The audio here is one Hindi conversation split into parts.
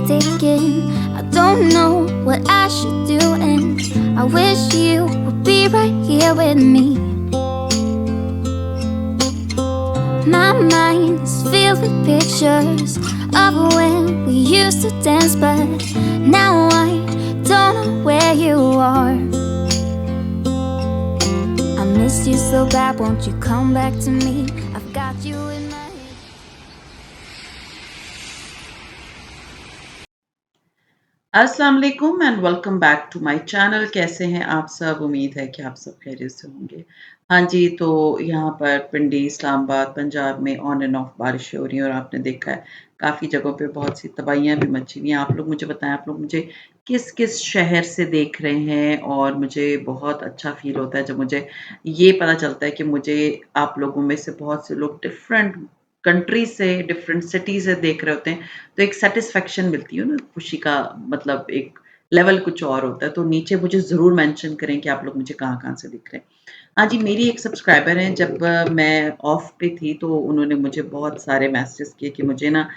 taken. I don't know what I should do, and I wish you would be right here with me. My mind is filled with pictures of when we used to dance, but now I don't know where you are. I miss you so bad, won't you come back to me? I've got you in my head. अस्सलाम वालेकुम and welcome back to my channel. कैसे हैं आप सब? उम्मीद है कि आप सब खैरियत से होंगे। हाँ जी, तो यहाँ पर पिंडी, इस्लामाबाद, पंजाब में ऑन एंड ऑफ बारिशें हो रही हैं और आपने देखा है काफ़ी जगहों पे बहुत सी तबाहियाँ भी मची हुई हैं। आप लोग मुझे बताएँ, आप लोग मुझे किस-किस शहर से देख रहे हैं? और मुझे बहुत अच्छा फ़ील होता है जब मुझे ये पता चलता है कि मुझे आप लोगों में से बहुत से लोग डिफरेंट कंट्री से, डिफरेंट सिटी से देख रहे होते हैं। तो एक सैटिस्फैक्शन मिलती है ना, खुशी का मतलब एक लेवल कुछ और होता है। तो नीचे मुझे ज़रूर मेंशन करें कि आप लोग मुझे कहाँ-कहाँ से दिख रहे हैं। हाँ जी, मेरी एक सब्सक्राइबर हैं, जब मैं ऑफ पे थी तो उन्होंने मुझे बहुत सारे मैसेजेस किए कि मुझे ना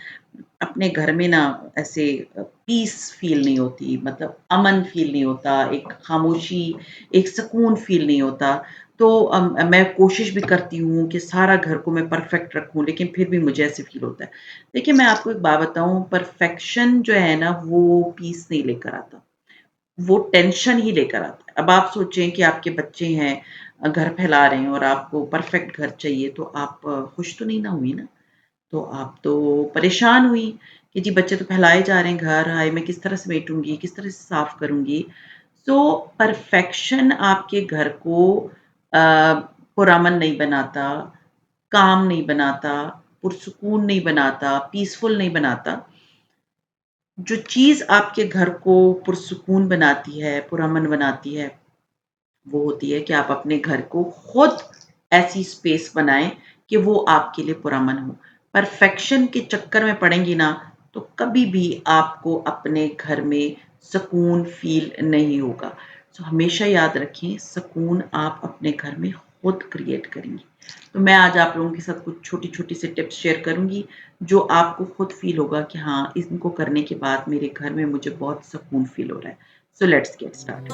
अपने घर में ना ऐसे पीस फ़ील नहीं होती, मतलब अमन फ़ील नहीं होता, एक खामोशी, एक सुकून फ़ील नहीं होता। तो मैं कोशिश भी करती हूँ कि सारा घर को मैं परफ़ेक्ट रखूँ, लेकिन फिर भी मुझे ऐसे फ़ील होता है। देखिए, मैं आपको एक बात बताऊँ, परफ़ेक्शन जो है ना, वो पीस नहीं लेकर आता, वो टेंशन ही लेकर आता है। अब आप सोचें कि आपके बच्चे हैं, घर फैला रहे हैं और आपको परफ़ेक्ट घर चाहिए, तो आप खुश तो नहीं ना हुई ना? तो आप तो परेशान हुई कि जी बच्चे तो फैलाए जा रहे हैं घर, हाय मैं किस तरह समेटूँगी, किस तरह से साफ़ करूँगी। सो परफ़ेक्शन आपके घर को अ, पुरअमन नहीं बनाता, काम नहीं बनाता, पुरसुकून नहीं बनाता, पीसफुल नहीं बनाता। जो चीज़ आपके घर को पुरसुकून बनाती है, पुरअमन बनाती है, वो होती है कि आप अपने घर को खुद ऐसी स्पेस बनाएँ कि वो आपके लिए पुरअमन हो। परफ़ेक्शन के चक्कर में पड़ेंगी ना, तो कभी भी आपको अपने घर में सुकून फ़ील नहीं होगा। सो हमेशा याद रखें, सुकून आप अपने घर में खुद क्रिएट करेंगी। तो मैं आज आप लोगों के साथ कुछ छोटी-छोटी सी टिप्स शेयर करूँगी, जो आपको खुद फ़ील होगा कि हाँ, इनको करने के बाद मेरे घर में मुझे बहुत सुकून फ़ील हो रहा है। So let's get started.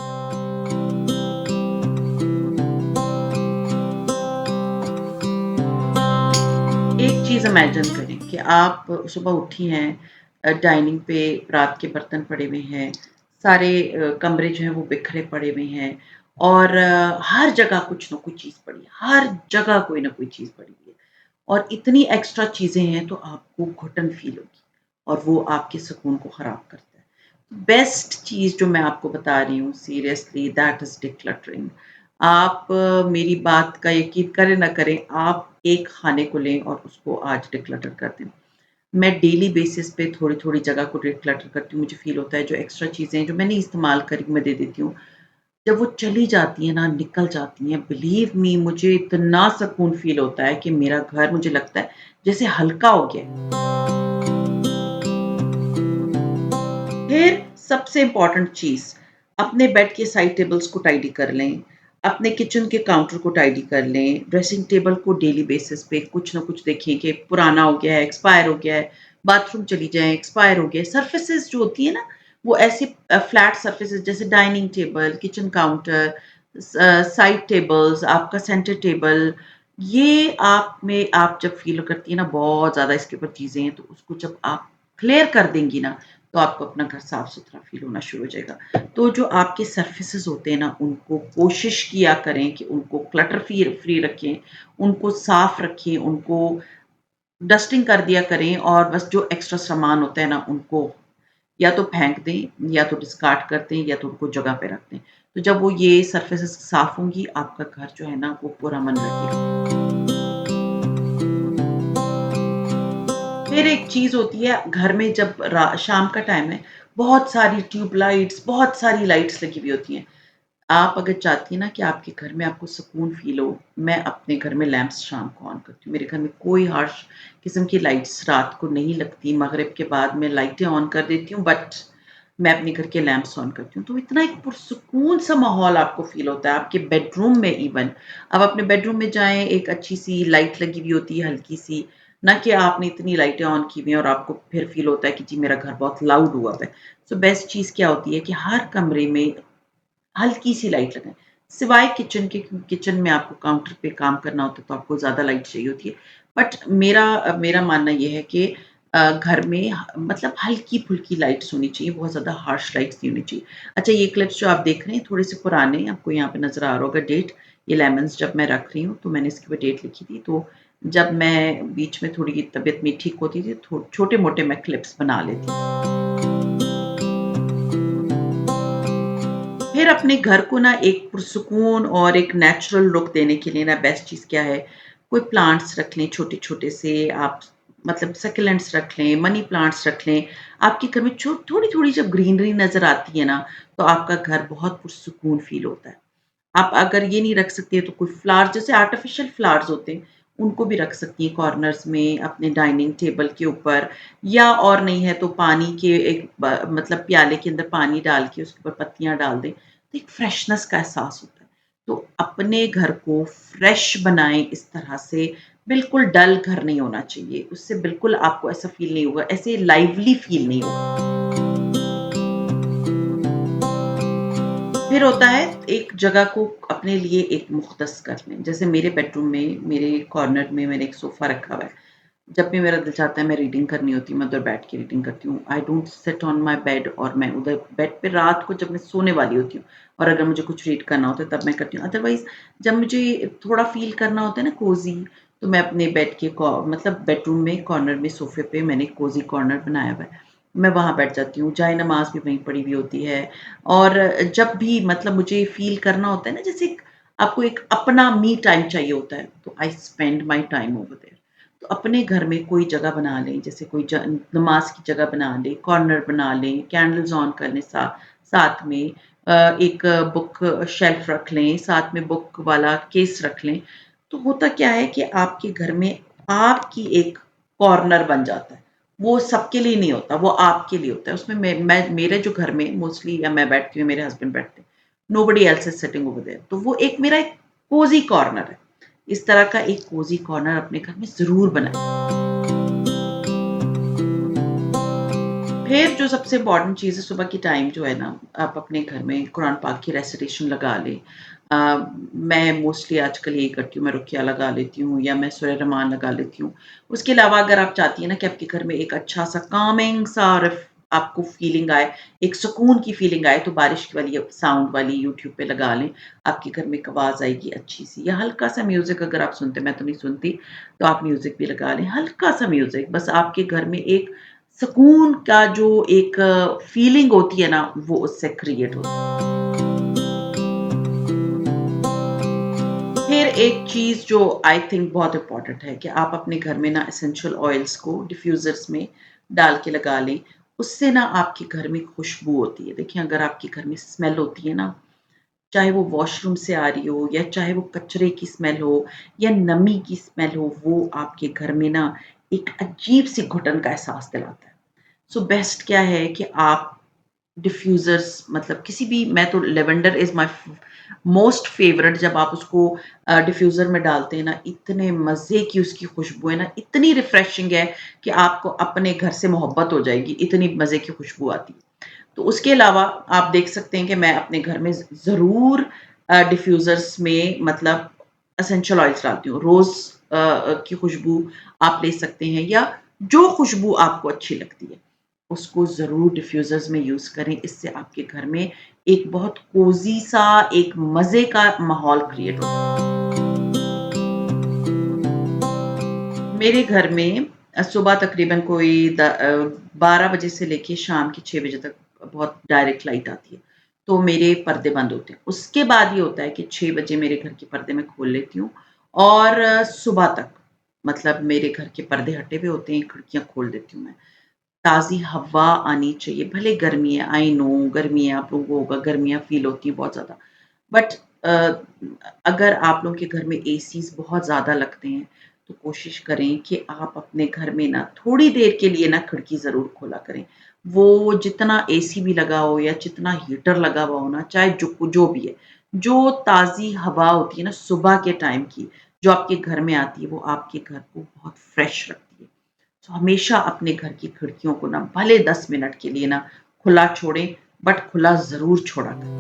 एक चीज़ इमेजिन करें कि आप सुबह उठी हैं, डाइनिंग पे रात के बर्तन पड़े हुए हैं, सारे कमरे जो हैं वो बिखरे पड़े हुए हैं और हर जगह कुछ ना कुछ चीज़ पड़ी है, हर जगह कोई ना कोई चीज़ पड़ी हुई है और इतनी एक्स्ट्रा चीज़ें हैं तो आपको घुटन फ़ील होगी और वो आपके सुकून को ख़राब करता है। बेस्ट चीज़ जो मैं आपको बता रही हूँ सीरियसली दैट इज़ डिक्लटरिंग। आप मेरी बात का यकीन करें ना करें, आप एक खाने को लें और उसको आज डिक्लटर कर दें। मैं डेली बेसिस पे थोड़ी-थोड़ी जगह को डिक्लटर करती हूँ, मुझे फ़ील होता है जो एक्स्ट्रा चीज़ें जो मैं नहीं इस्तेमाल करी मैं दे देती हूँ। जब वो चली जाती हैं ना, निकल जाती हैं, बिलीव मी मुझे इतना सुकून फ़ील होता है कि मेरा घर मुझे लगता है जैसे हल्का हो गया है। फिर सबसे इम्पोर्टेंट चीज़, अपने बेड के साइड टेबल्स को टाइडी कर लें, अपने किचन के काउंटर को टाइडी कर लें, ड्रेसिंग टेबल को डेली बेसिस पे कुछ ना कुछ देखें कि पुराना हो गया है, एक्सपायर हो गया है, बाथरूम चली जाएँ, एक्सपायर हो गया है। सरफेसेस जो होती है ना, वो ऐसी फ्लैट सरफेसेस जैसे dining table, kitchen counter, side tables, आपका सेंटर टेबल, ये आप में आप जब फ़ील करती हैं ना बहुत ज़्यादा इसके ऊपर चीज़ें हैं, तो उसको जब आप क्लियर कर देंगी ना, तो आपको अपना घर साफ-सुथरा फ़ील होना शुरू हो जाएगा। तो जो आपके सरफेसेस होते हैं ना, उनको कोशिश किया करें कि उनको क्लटर फ्री रखें, उनको साफ रखें, उनको डस्टिंग कर दिया करें और बस जो एक्स्ट्रा सामान होता है ना, उनको या तो फेंक दें, या तो डिस्कार्ड कर दें, या तो उनको जगह पे रख दें। तो जब वो ये सरफेसेस साफ होंगी, आपका घर जो है ना, वो पुरअमन लगेगा। फिर एक चीज़ होती है घर में जब रा शाम का टाइम है, बहुत सारी ट्यूब लाइट्स, बहुत सारी लाइट्स लगी हुई होती हैं। आप अगर चाहती हैं ना कि आपके घर में आपको सुकून फ़ील हो, मैं अपने घर में लैंप्स शाम को ऑन करती हूँ। मेरे घर में कोई हार्श किस्म की लाइट्स रात को नहीं लगती, मगरिब के बाद मैं लाइटें ऑन कर देती हूँ बट मैं अपने घर के लैंप्स ऑन करती हूँ। तो इतना एक पुरसुकून सा माहौल आपको फ़ील होता है, आपके बेडरूम में इवन। आप अपने बेडरूम में जाएँ, एक अच्छी-सी लाइट लगी हुई होती है हल्की-सी, ना कि आपने इतनी लाइटें ऑन की हुई हैं और आपको फिर फ़ील होता है कि जी मेरा घर बहुत लाउड हुआ हुआ है। सो बेस्ट चीज़ क्या होती है कि हर कमरे में हल्की-सी लाइट लगाएँ। सिवाय किचन के, क्योंकि किचन में आपको काउंटर पे काम करना होता है तो आपको ज़्यादा लाइट चाहिए होती है। बट मेरा मानना ये है कि घर में मतलब हल्की-फुल्की लाइट्स होनी चाहिए, बहुत ज़्यादा हार्श लाइट्स नहीं होनी चाहिए। अच्छा, ये क्लिप्स जो आप देख रहे हैं थोड़े से पुराने, आपको यहाँ पे नज़र आ रहा होगा डेट, ये लेमन्स जब मैं रख रही हूँ तो मैंने इसकी भी डेट लिखी थी। तो जब मैं बीच में थोड़ी तबीयत मेरी ठीक होती थी, छोटे-मोटे मैं क्लिप्स बना लेती थी। फिर अपने घर को ना एक पुरसुकून और एक नेचुरल लुक देने के लिए ना बेस्ट चीज़ क्या है, कोई प्लांट्स रख लें छोटे-छोटे से आप, मतलब सक्यूलेंट्स रख लें, मनी प्लांट्स रख लें। आपके घर में छो थोड़ी-थोड़ी जब ग्रीनरी नज़र आती है ना, तो आपका घर बहुत पुरसुकून फ़ील होता है। आप अगर ये नहीं रख सकती हैं तो कोई फ्लावर, जैसे आर्टिफ़िशियल फ्लावर्स होते हैं, उनको भी रख सकती हैं कॉर्नर्स में अपने डाइनिंग टेबल के ऊपर, या और नहीं है तो पानी के एक मतलब प्याले के अंदर पानी डाल के उसके ऊपर पत्तियाँ डाल दें, तो एक फ्रेशनेस का एहसास होता है। तो अपने घर को फ्रेश बनाएँ इस तरह से, बिल्कुल डल घर नहीं होना चाहिए, उससे बिल्कुल आपको ऐसा फ़ील नहीं होगा, ऐसे लाइवली फ़ील नहीं होगा। फिर होता है एक जगह को अपने लिए एक मुख़्तस कर लें। जैसे मेरे बेडरूम में, मेरे कॉर्नर में मैंने एक सोफ़ा रखा हुआ है। जब भी मेरा दिल चाहता है मैं रीडिंग करनी होती है, मैं उधर बैठ के रीडिंग करती हूँ। I don't sit on my bed, और मैं उधर बेड पे रात को जब मैं सोने वाली होती हूँ और अगर मुझे कुछ रीड करना होता है तब मैं करती हूँ। अदरवाइज़ जब मुझे थोड़ा फ़ील करना होता है ना कोज़ी, तो मैं अपने बेड के मतलब बेडरूम में कॉर्नर में सोफ़े पे मैंने कोज़ी कॉर्नर बनाया हुआ है। मैं वहाँ बैठ जाती हूँ, जाए नमाज़ भी वहीं पड़ी हुई होती है। और जब भी मतलब मुझे फ़ील करना होता है ना, जैसे आपको एक अपना मी टाइम चाहिए होता है, तो I spend my time over there. तो अपने घर में कोई जगह बना लें, जैसे कोई नमाज़ की जगह बना लें, कॉर्नर बना लें, कैंडल्स ऑन कर लें, साथ में एक बुक शेल्फ रख लें, साथ में बुक वाला केस रख लें। तो होता क्या है कि आपके घर में आपकी एक कॉर्नर बन जाता है। वो सबके लिए नहीं होता, वो आपके लिए होता है। उसमें मैं मेरे जो घर में मोस्टली या मैं बैठती हूँ, मेरे हस्बैंड बैठते हैं। Nobody else is sitting over there. तो वो एक मेरा एक कोज़ी कॉर्नर है। इस तरह का एक कोज़ी कॉर्नर अपने घर में ज़रूर बनाएँ। फिर जो सबसे इम्पोर्टेंट चीज़ है, सुबह की टाइम जो है ना, आप अपने घर में कुरान पाक की रेसिटेशन लगा लें। मैं मोस्टली आजकल यही करती हूँ, मैं रुकिया लगा लेती हूँ या मैं सूरह रहमान लगा लेती हूँ। उसके अलावा अगर आप चाहती हैं ना कि आपके घर में एक अच्छा-सा कामिंग सा आपको फ़ीलिंग आए, एक सुकून की फ़ीलिंग आए, तो बारिश वाली साउंड वाली यूट्यूब पे लगा लें। आपके घर में एक आवाज़ आएगी अच्छी-सी, या हल्का-सा म्यूज़िक अगर आप सुनते हैं, मैं तो नहीं सुनती, तो आप म्यूज़िक भी लगा लें। हल्का-सा म्यूज़िक, बस आपके घर में एक सुकून का जो एक फीलिंग होती है ना, वो उससे क्रिएट होती है। फिर एक चीज़ जो आई थिंक बहुत इम्पोर्टेंट है कि आप अपने घर में ना एसेंशियल ऑयल्स को डिफ्यूज़र्स में डाल के लगा लें। उससे ना आपके घर में खुशबू होती है। देखिए, अगर आपके घर में स्मेल होती है ना, चाहे वो वॉशरूम से आ रही हो या चाहे वो कचरे की स्मेल हो या नमी की स्मेल हो, वो आपके घर में ना एक अजीब-सी घुटन का एहसास दिलाता है। सो बेस्ट क्या है कि आप डिफ्यूज़र्स, मतलब किसी भी, मैं तो lavender is my most favourite. जब आप उसको डिफ्यूज़र में डालते हैं ना, इतने मज़े की उसकी खुशबू है ना, इतनी रिफ्रेशिंग है कि आपको अपने घर से मोहब्बत हो जाएगी, इतनी मज़े की खुशबू आती है। तो उसके अलावा आप देख सकते हैं कि मैं अपने घर में ज़रूर डिफ्यूज़र्स में मतलब एसेंशियल ऑयल्स डालती हूँ। रोज़ की खुशबू आप ले सकते हैं, या जो खुशबू आपको अच्छी लगती है, उसको ज़रूर डिफ्यूज़र्स में यूज़ करें। इससे आपके घर में एक बहुत कोज़ी सा, एक मज़े का माहौल क्रिएट होता है। मेरे घर में सुबह तकरीबन कोई 12 बजे से लेके शाम के 6 बजे तक बहुत डायरेक्ट लाइट आती है, तो मेरे पर्दे बंद होते हैं। उसके बाद ये होता है कि 6 बजे मेरे घर के पर्दे मैं खोल लेती हूँ, और सुबह तक मतलब मेरे घर के पर्दे हटे हुए होते हैं, खिड़कियाँ खोल देती हूँ मैं। ताज़ी हवा आनी चाहिए, भले गर्मी है, आई नो गर्मी है, आप लोगों को होगा गर्मियाँ फ़ील होती हैं बहुत ज़्यादा। बट अगर आप लोगों के घर में एसीज़ बहुत ज़्यादा लगते हैं, तो कोशिश करें कि आप अपने घर में ना थोड़ी देर के लिए ना खिड़की ज़रूर खोला करें। वो जितना एसी भी लगा हो या जितना हीटर लगा हुआ हो ना, चाहे जो भी है, जो ताज़ी हवा होती है ना सुबह के टाइम की, जो आपके घर में आती है, वो आपके घर को बहुत फ्रेश रखती है। तो हमेशा अपने घर की खिड़कियों को ना भले 10 मिनट के लिए ना खुला छोड़ें, बट खुला ज़रूर छोड़ा करें।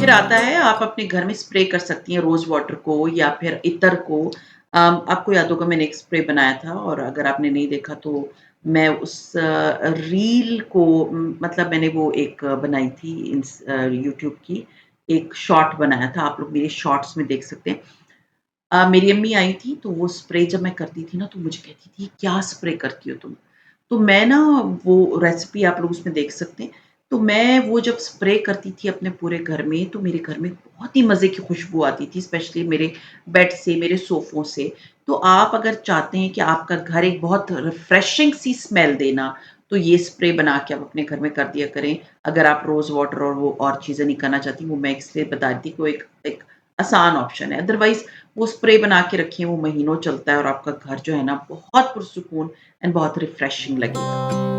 फिर आता है आप अपने घर में स्प्रे कर सकती हैं रोज़ वाटर को या फिर इत्र को। आपको याद होगा मैंने एक स्प्रे बनाया था और अगर आपने नहीं देखा तो मैं उस रील को मतलब मैंने वो एक बनाई थी यूट्यूब की, एक शॉर्ट बनाया था, आप लोग मेरे शॉर्ट्स में देख सकते हैं। मेरी अम्मी आई थी तो वो स्प्रे जब मैं करती थी ना तो मुझे कहती थी, "क्या स्प्रे करती हो तुम?" तो मैं ना वो रेसिपी आप लोग उसमें देख सकते हैं। तो मैं वो जब स्प्रे करती थी अपने पूरे घर में, तो मेरे घर में बहुत ही मज़े की खुशबू आती थी, स्पेशली मेरे बेड से, मेरे सोफ़ों से। तो आप अगर चाहते हैं कि आपका घर एक बहुत रिफ्रेशिंग सी स्मेल दे ना, तो ये स्प्रे बना के आप अपने घर में कर दिया करें। अगर आप रोज़ वाटर और वो और चीज़ें नहीं करना चाहती, वो मैं इसलिए बता रही थी कि वो एक एक आसान ऑप्शन है। अदरवाइज़ वो स्प्रे बना के रखिए, वो महीनों चलता है और आपका घर जो है ना बहुत पुरसुकून एंड बहुत रिफ्रेशिंग लगेगा।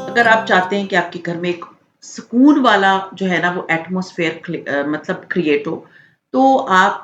अगर आप चाहते हैं कि आपके घर में एक सुकून वाला जो है ना वो एटमॉस्फेयर मतलब क्रिएट हो, तो आप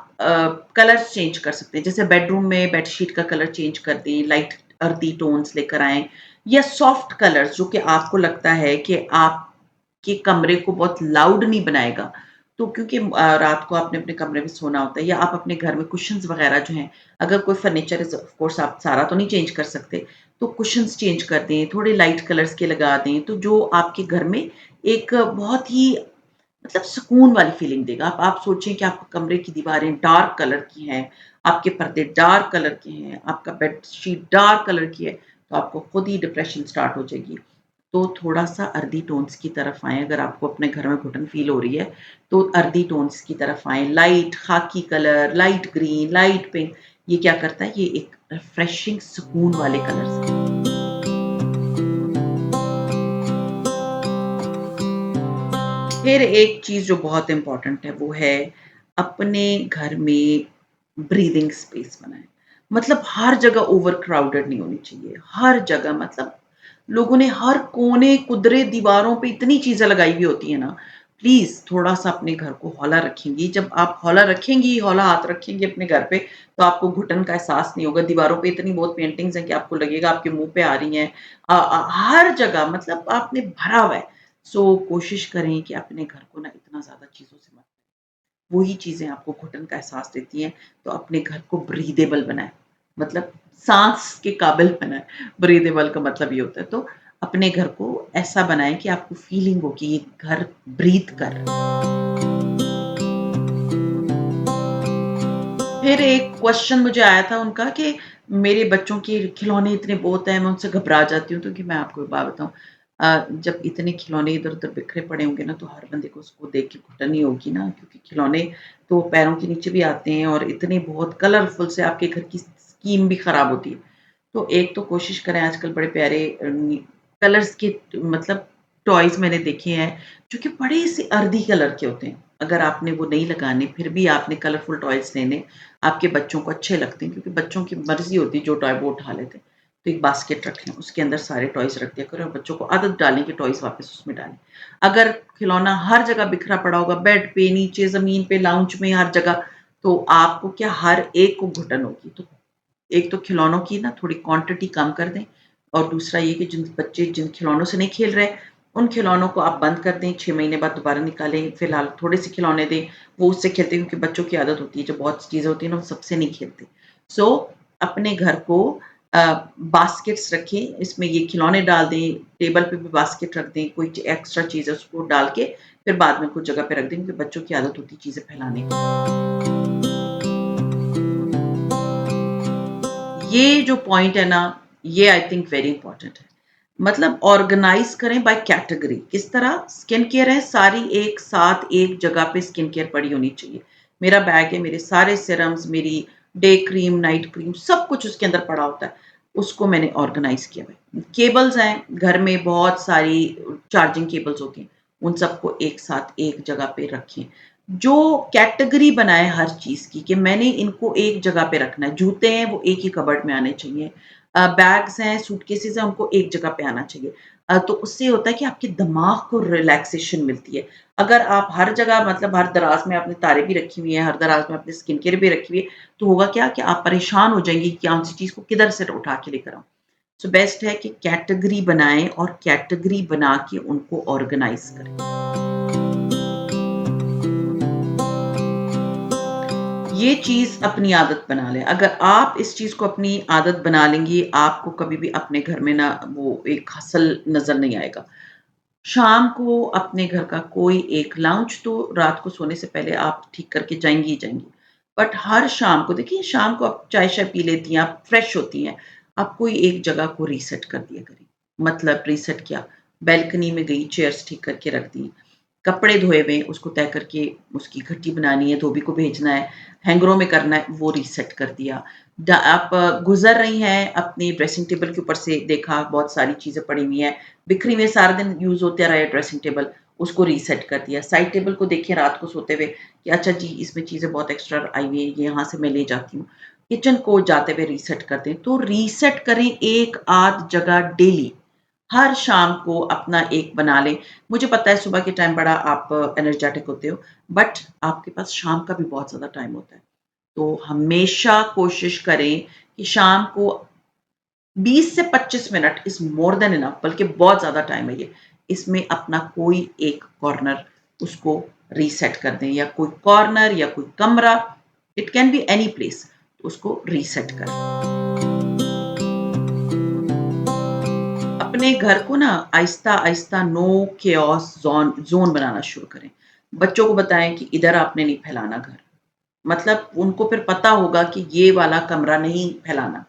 कलर्स चेंज कर सकते हैं। जैसे बेडरूम में बेडशीट का कलर चेंज कर दें, लाइट अर्थी टोन्स लेकर आएँ या सॉफ्ट कलर्स जो कि आपको लगता है कि आपके कमरे को बहुत लाउड नहीं बनाएगा। तो क्योंकि रात को आपने अपने कमरे में सोना होता है या आप अपने घर में कुशन्स वगैरह जो हैं, अगर कोई फर्नीचर इज़ ऑफ कोर्स आप सारा तो नहीं चेंज कर सकते, तो कुशन्स चेंज कर दें, थोड़े लाइट कलर्स के लगा दें, तो जो आपके घर में एक बहुत ही मतलब सुकून वाली फीलिंग देगा। आप सोचें कि आपके कमरे की दीवारें डार्क कलर की हैं, आपके पर्दे डार्क कलर के हैं, आपका बेडशीट डार्क कलर की है, तो आपको खुद ही डिप्रेशन स्टार्ट हो जाएगी। तो थोड़ा-सा अर्दी टोन्स की तरफ आएँ, अगर आपको अपने घर में घुटन फ़ील हो रही है, तो अर्दी टोन्स की तरफ आएँ। लाइट खाकी colour, light green, light pink, ये क्या करता है, ये एक रिफ्रेशिंग सुकून वाले कलर्स हैं। फिर एक चीज़ जो बहुत इम्पोर्टेंट है, वो है अपने घर में ब्रीथिंग स्पेस बनाएँ। मतलब हर जगह ओवर क्राउडेड नहीं होनी चाहिए, हर जगह मतलब लोगों ने हर कोने, कुदरे, दीवारों पे इतनी चीज़ें लगाई हुई होती हैं ना, प्लीज़ थोड़ा-सा अपने घर को हौला रखेंगी। जब आप हौला रखेंगी, हौला हाथ रखेंगी अपने घर पे, तो आपको घुटन का एहसास नहीं होगा। दीवारों पे इतनी बहुत पेंटिंग्स हैं कि आपको लगेगा आपके मुँह पे आ रही हैं। हर जगह मतलब आपने भरा हुआ है। सो कोशिश करें कि अपने घर को ना इतना ज़्यादा चीज़ों से मत, वही चीज़ें आपको घुटन का एहसास देती हैं, तो अपने घर को ब्रीदेबल बनाएँ, मतलब साँस के काबिल बनाएँ। ब्रीदेबल का मतलब ये होता है, तो अपने घर को ऐसा बनाएँ कि आपको फीलिंग हो कि ये घर ब्रीथ कर रहा है। फिर एक क्वेश्चन मुझे आया था उनका कि मेरे बच्चों के खिलौने इतने बहुत हैं, मैं उनसे घबरा जाती हूँ, तो कि मैं आपको एक बात बताऊँ, जब इतने खिलौने इधर-उधर बिखरे पड़े होंगे ना, तो हर बंदे को उसको देख के घुटन ही होगी ना, क्योंकि खिलौने तो पैरों के नीचे भी आते हैं और इतने बहुत कलरफुल से आपके घर की स्कीम भी खराब होती है। तो एक तो कोशिश करें, आजकल बड़े प्यारे कलर्स के मतलब टॉयज़ मैंने देखे हैं, जो कि बड़े से अर्दी कलर के होते हैं। अगर आपने वो नहीं लगाने, फिर भी आपने कलरफुल टॉयज़ लेने, आपके बच्चों को अच्छे लगते हैं, क्योंकि बच्चों की मर्ज़ी होती है जो टॉय वो उठा लेते हैं। तो एक बास्केट रख लें, उसके अंदर सारे टॉयज़ रख दिया करें और बच्चों को आदत डालें कि टॉयज़ वापस उसमें डालें। अगर खिलौना हर जगह बिखरा पड़ा होगा, बेड पे, नीचे ज़मीन पे, लाउंज में, हर जगह, तो आपको क्या हर एक को घुटन होगी। तो एक तो खिलौनों की ना थोड़ी क्वांटिटी कम कर दें और दूसरा ये कि जिन बच्चे जिन खिलौनों से नहीं खेल रहे, उन खिलौनों को आप बंद कर दें, 6 महीने बाद दोबारा निकालें, फिलहाल थोड़े-से खिलौने दें, वो उससे खेलते हैं, क्योंकि बच्चों की आदत होती है, जब बहुत चीज़ें होती हैं ना, वो सबसे नहीं खेलते। सो अपने घर को बास्केट्स रखें, इसमें ये खिलौने डाल दें, टेबल पे भी बास्केट रख दें, कोई एक्स्ट्रा चीज़ है उसको डाल के फिर बाद में कुछ जगह पे रख दें, क्योंकि बच्चों की आदत होती है चीज़ें फैलाने की। ये जो पॉइंट है ना, ये आई थिंक वेरी इंपॉर्टेंट है। मतलब ऑर्गेनाइज़ करें बाय कैटेगरी। किस तरह? स्किन केयर है, सारी एक साथ एक जगह पे स्किन केयर पड़ी होनी चाहिए। मेरा बैग है, मेरे सारे सीरम्स, मेरी डे क्रीम, नाइट क्रीम, सब कुछ उसके अंदर पड़ा होता है। उसको मैंने ऑर्गेनाइज़ किया हुआ है। केबल्स हैं, घर में बहुत सारी चार्जिंग केबल्स होती हैं, उन सबको एक साथ एक जगह पे रखें। जो कैटेगरी बनाए हर चीज़ की कि मैंने इनको एक जगह पे रखना है। जूते हैं वो एक ही कबर्ड में आने चाहिए। बैग्स हैं, सूटकेसेज़ हैं, उनको एक जगह पे आना चाहिए। तो उससे ये होता है कि आपके दिमाग को रिलैक्सेशन मिलती है। अगर आप हर जगह मतलब हर दराज़ में आपने तारें भी रखी हुई हैं, हर दराज़ में आपने स्किन केयर भी रखी हुई है, तो होगा क्या कि आप परेशान हो जाएँगी कि कौन-सी चीज़ को किधर से उठा के लेकर आऊँ। सो बेस्ट है कि कैटेगरी बनाएँ और कैटेगरी बना के उनको ऑर्गनाइज़ करें। ये चीज़ अपनी आदत बना लें। अगर आप इस चीज़ को अपनी आदत बना लेंगी, आपको कभी भी अपने घर में ना वो एक हसल नज़र नहीं आएगा। शाम को अपने घर का कोई एक लाउंज तो रात को सोने से पहले आप ठीक करके जाएँगी ही जाएँगी। बट हर शाम को देखिए शाम को आप चाय-शाय पी लेती हैं, आप फ्रेश होती हैं। आप कोई एक जगह को रीसेट कर दिया करें। मतलब रीसेट क्या? बालकनी में गई, चेयर्स ठीक करके रख दी। कपड़े धोए हुए हैं, उसको तह करके उसकी घट्टी बनानी है, धोबी को भेजना है, हैंगरों में करना है, वो रीसेट कर दिया। आप गुज़र रही हैं, अपनी ड्रेसिंग टेबल के ऊपर से देखा, बहुत सारी चीज़ें पड़ी हुई हैं, बिखरी हुई हैं, सारा दिन यूज़ होता रहा है ड्रेसिंग टेबल, उसको रीसेट कर दिया। साइड टेबल को देखिए रात को सोते हुए कि अच्छा जी, इसमें चीज़ें बहुत एक्स्ट्रा आई हुई हैं, ये यहाँ से मैं ले जाती हूँ। किचन को जाते हुए रीसेट कर दें, तो रीसेट करें एक आध जगह डेली। हर शाम को अपना एक बना लें। मुझे पता है सुबह के टाइम बड़ा आप एनर्जेटिक होते हो, बट आपके पास शाम का भी बहुत ज़्यादा टाइम होता है। तो हमेशा कोशिश करें कि शाम को 20 से 25 minute is more than enough बल्कि बहुत ज़्यादा टाइम है ये। इसमें अपना कोई एक कॉर्नर उसको रीसेट कर दें या कोई कॉर्नर या कोई कमरा, it can be any place, उसको रीसेट करें। अपने घर को ना आहिस्ता-आहिस्ता नो केओस ज़ोन बनाना शुरू करें। बच्चों को बताएँ कि इधर आपने नहीं फैलाना घर। मतलब उनको फिर पता होगा कि ये वाला कमरा नहीं फैलाना।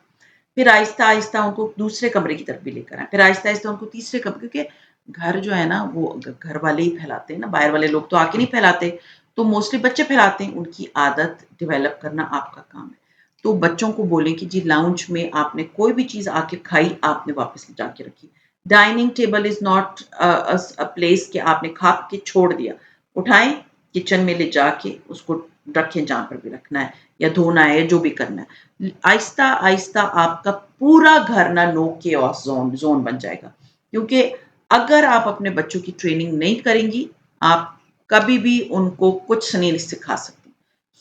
फिर आहिस्ता-आहिस्ता उनको दूसरे कमरे की तरफ भी लेकर आएँ। फिर आहिस्ता-आहिस्ता उनको तीसरे कमरे क्योंकि घर जो है ना वो घर वाले ही फैलाते हैं ना, बाहर वाले लोग तो आके नहीं फैलाते। तो मोस्टली बच्चे फैलाते हैं, उनकी आदत डेवलप करना आपका काम है। तो बच्चों को बोलें कि जी लाउंज में आपने कोई भी चीज़ आके खाई, आपने वापस ले जाके रखी। Dining table is not a place कि आपने खा के छोड़ दिया। उठाएँ, किचन में ले जाके उसको रखें जहाँ पर भी रखना है या धोना है या जो भी करना है। आहिस्ता-आहिस्ता आपका पूरा घर ना नो केओस ज़ोन बन जाएगा। क्योंकि अगर आप अपने बच्चों की ट्रेनिंग नहीं करेंगी, आप कभी भी उनको कुछ नहीं सिखा सकती।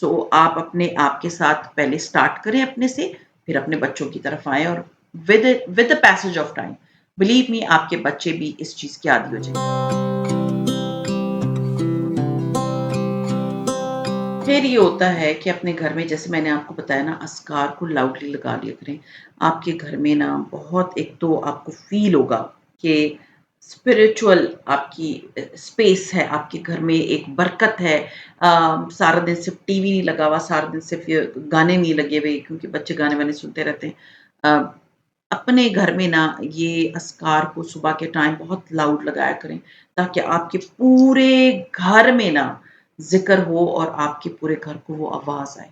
सो आप अपने आप के साथ पहले स्टार्ट करें अपने से, फिर अपने बच्चों की तरफ आएँ और with the passage of time, believe me आपके बच्चे भी इस चीज़ के आदी हो जाएँगे। फिर ये होता है कि अपने घर में जैसे मैंने आपको बताया ना अस्कार को लाउडली लगा लिया करें। आपके घर में ना बहुत एक तो आपको फ़ील होगा कि स्पिरिचुअल आपकी स्पेस है, आपके घर में एक बरकत है। सारा दिन सिर्फ़ टीवी नहीं लगा हुआ, सारा दिन सिर्फ़ ये गाने नहीं लगे हुए क्योंकि बच्चे गाने-वाने सुनते रहते हैं। अ, अपने घर में ना ये अस्कार को सुबह के टाइम बहुत लाउड लगाया करें, ताकि आपके पूरे घर में ना ज़िक्र हो और आपके पूरे घर को वो आवाज़ आए।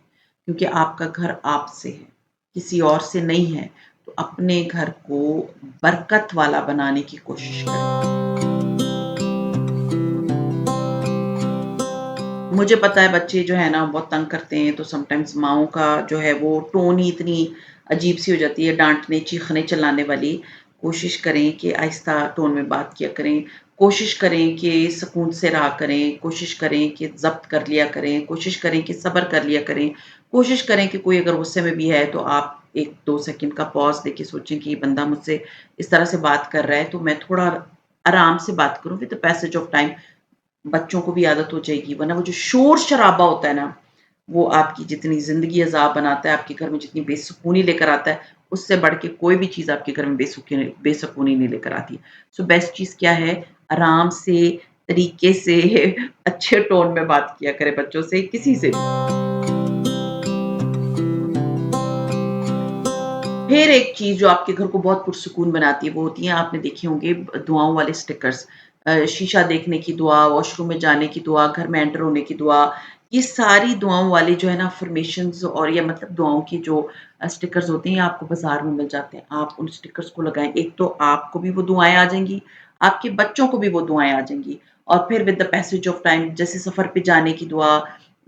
क्योंकि आपका घर आपसे है, किसी और से नहीं है। तो अपने घर को बरकत वाला बनाने की कोशिश करें। मुझे पता है बच्चे जो है ना बहुत तंग करते हैं, तो समटाइम्स माँओं का जो है वो टोन ही इतनी अजीब-सी हो जाती है, डाँटने, चीखने, चिल्लाने वाली। कोशिश करें कि आहिस्ता टोन में बात किया करें, कोशिश करें कि सुकून से रहा करें, कोशिश करें कि ज़ब्त कर लिया करें, कोशिश करें कि सब्र कर लिया करें, कोशिश करें कि कोई अगर गुस्से में भी है तो आप 1-2 सेकंड का पॉज़ देके सोचें कि ये बंदा मुझसे इस तरह से बात कर रहा है, तो मैं थोड़ा आराम से बात करूँ with the passage of time. बच्चों को भी आदत हो जाएगी, वरना वो जो शोर-शराबा होता है ना, वो आपकी जितनी ज़िंदगी अज़ाब बनाता है, आपके घर में जितनी बेसुकूनी लेकर आता है, उससे बढ़ के कोई भी चीज़ आपके घर में बेसुकूनी नहीं लेकर आती। सो बेस्ट चीज़ क्या है, आराम से, तरीके से, अच्छे टोन में बात किया करें बच्चों से, किसी से भी। फिर एक चीज़ जो आपके घर को बहुत पुरसुकून बनाती है, वो होती है आपने देखे होंगे दुआओं वाले स्टिकर्स। शीशा देखने की दुआ, वॉशरूम में जाने की दुआ, घर में एंटर होने की दुआ, ये सारी दुआओं वाले जो है ना अफ़र्मेशंस और या मतलब दुआओं की जो स्टिकर्स होते हैं, ये आपको बाज़ार में मिल जाते हैं। आप उन स्टिकर्स को लगाएँ, एक तो आपको भी वो दुआएँ आ जाएँगी, आपके बच्चों को भी वो दुआएँ आ जाएँगी और फिर with the passage of time जैसे सफ़र पे जाने की दुआ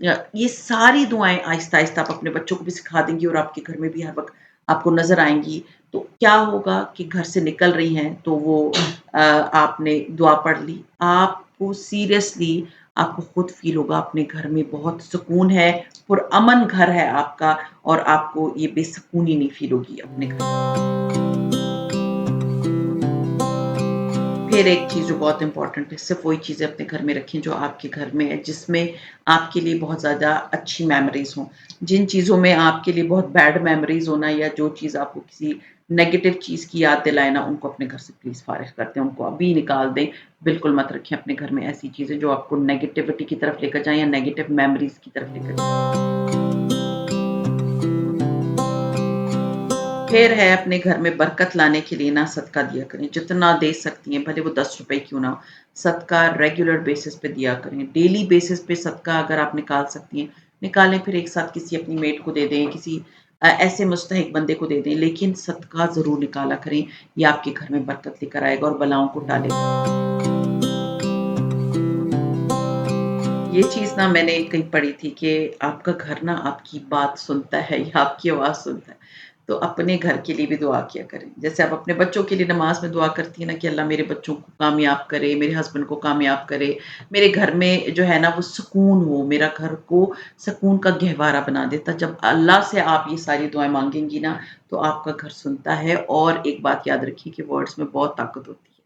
ये सारी दुआएँ आहिस्ता-आहिस्ता आप अपने बच्चों को भी सिखा देंगी और आपके घर में भी हर वक़्त आपको नज़र आएँगी, तो क्या होगा कि घर से निकल रही हैं तो वो आपने दुआ पढ़ ली। आपको सीरियसली आपको खुद फ़ील होगा अपने घर में बहुत सुकून है, पुरअमन घर है आपका और आपको ये बेसुकूनी नहीं फ़ील होगी अपने घर में। फिर एक चीज़ जो बहुत इम्पोर्टेंट है, सिर्फ़ वही चीज़ें अपने घर में रखें जो आपके घर में है, जिसमें आपके लिए बहुत ज़्यादा अच्छी मेमोरीज़ हों। जिन चीज़ों में आपके लिए बहुत बैड मेमोरीज़ हो ना या जो चीज़ आपको किसी नेगेटिव चीज़ की याद दिलाए ना, उनको अपने घर से प्लीज़ फ़ारिग कर दें, उनको अभी निकाल दें। बिल्कुल मत रखें अपने घर में ऐसी चीज़ें जो आपको नेगेटिविटी की तरफ लेकर जाएँ या नेगेटिव मेमोरीज़ की तरफ लेकर जाएँ। फिर है अपने घर में बरकत लाने के लिए ना सदका दिया करें, जितना दे सकती हैं, भले वो ₹10 क्यों ना हो, सदका रेगुलर बेसिस पे दिया करें। डेली बेसिस पे सदका अगर आप निकाल सकती हैं, निकालें फिर एक साथ किसी अपनी मेट को दे दें, किसी ऐसे मुस्तहिक बंदे को दे दें, लेकिन सदका ज़रूर निकाला करें, ये आपके घर में बरकत लेकर आएगा और बलाओं को टालेगा। ये चीज़ ना मैंने कहीं पढ़ी थी कि आपका घर ना आपकी बात सुनता है या आपकी आवाज़ सुनता है। तो अपने घर के लिए भी दुआ किया करें। जैसे आप अपने बच्चों के लिए नमाज़ में दुआ करती हैं ना कि अल्लाह मेरे बच्चों को कामयाब करे, मेरे हस्बैंड को कामयाब करे, मेरे घर में जो है ना वो सुकून हो, मेरा घर को सुकून का गहवारा बना दे। तो जब अल्लाह से आप ये सारी दुआएँ माँगेंगी ना, तो आपका घर सुनता है और एक बात याद रखिए कि वर्ड्स में बहुत ताकत होती है।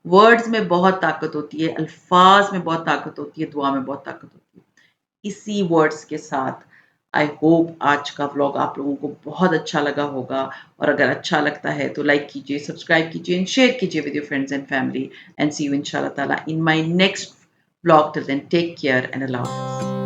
वर्ड्स में बहुत ताकत होती है, अल्फ़ाज़ में बहुत ताकत होती है, दुआ में बहुत ताकत होती है। इसी वर्ड्स के साथ आई होप आज का व्लॉग आप लोगों को बहुत अच्छा लगा होगा और अगर अच्छा लगता है तो लाइक कीजिए, सब्सक्राइब कीजिए एंड शेयर कीजिए with your friends and family and see you इंशाल्लाह ताला in my next vlog till then take care and अल्लाह हाफ़िज़।